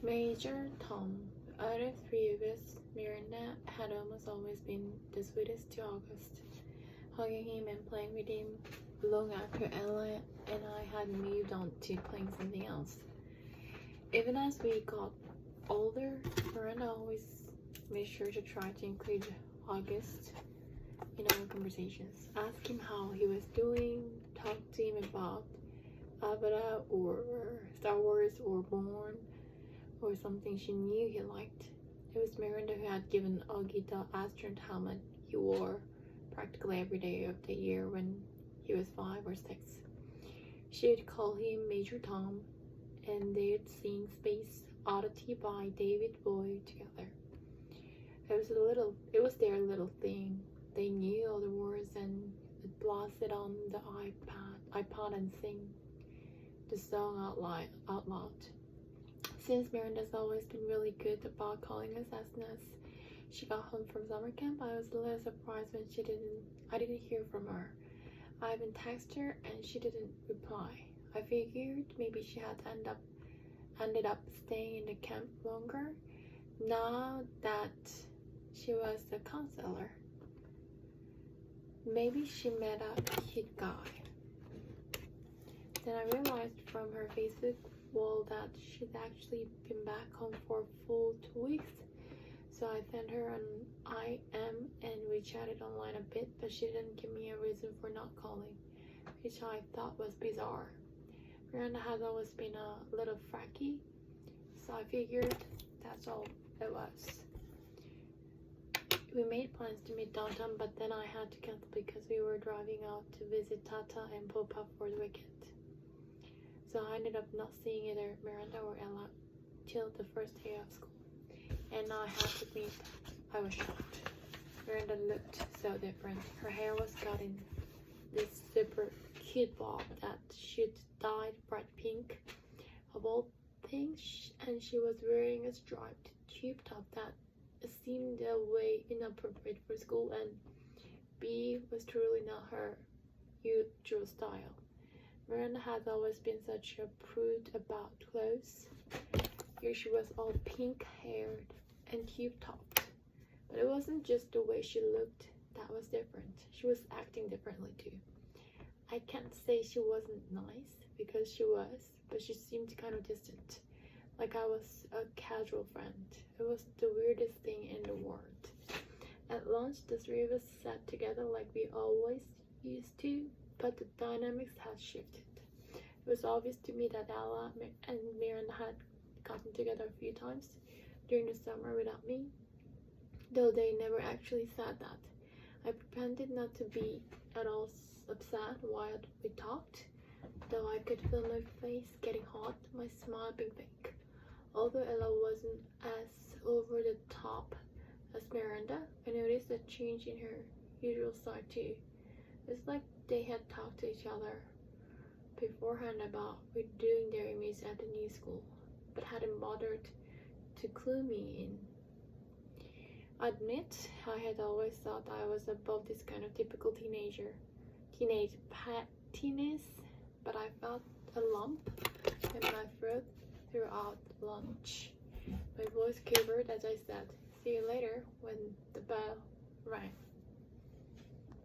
Major Tom. Out of three of us, Miranda had almost always been the sweetest to August, hugging him and playing with him long after Ella and I had moved on to playing something else. Even as we got older, Miranda always made sure to try to include August in our conversations. Ask him how he was doing, talk to him about Avatar or Star Wars or Born or something she knew he liked. It was Miranda who had given Augie the astronaut helmet he wore practically every day of the year when he was 5 or 6. She'd call him Major Tom, and they'd sing Space Oddity by David Bowie together. It was their little thing. They knew all the words and would blast it on the iPod and sing the song out loud. Since Miranda's always been really good about calling us as soon as she got home from summer camp, I was a little surprised when I didn't hear from her. I even texted her and she didn't reply. I figured maybe she had ended up staying in the camp longer now that she was a counselor. Maybe she met a cute guy. Then I realized from her Facebook wall that she'd actually been back home for a full 2 weeks. So I sent her an IM and we chatted online a bit, but she didn't give me a reason for not calling, which I thought was bizarre. Miranda has always been a little fracky, so I figured that's all it was. We made plans to meet downtown, but then I had to cancel because we were driving out to visit Tata and Popa for the weekend. So I ended up not seeing either Miranda or Ella till the first day of school. And I had to admit, I was shocked. Miranda looked so different. Her hair was cut in this super cute bob that she'd dyed bright pink of all things, and she was wearing a striped tube top that seemed a way inappropriate for school, and B was truly not her usual style. Miranda has always been such a prude about clothes. Here she was all pink haired and tube topped. But it wasn't just the way she looked that was different. She was acting differently too. I can't say she wasn't nice, because she was, but she seemed kind of distant, like I was a casual friend. It was the weirdest thing in the world. At lunch, the three of us sat together like we always used to, but the dynamics had shifted. It was obvious to me that Ella and Miranda had gotten together a few times during the summer without me, though they never actually said that. I pretended not to be at all upset while we talked, though I could feel my face getting hot, my smile being fake. Although Ella wasn't as over the top as Miranda, I noticed a change in her usual side too. It's like they had talked to each other beforehand about redoing their image at the new school, but hadn't bothered to clue me in. I admit, I had always thought I was above this kind of typical teenage pettiness, but I felt a lump in my throat throughout lunch. My voice quivered as I said, "See you later," when the bell rang.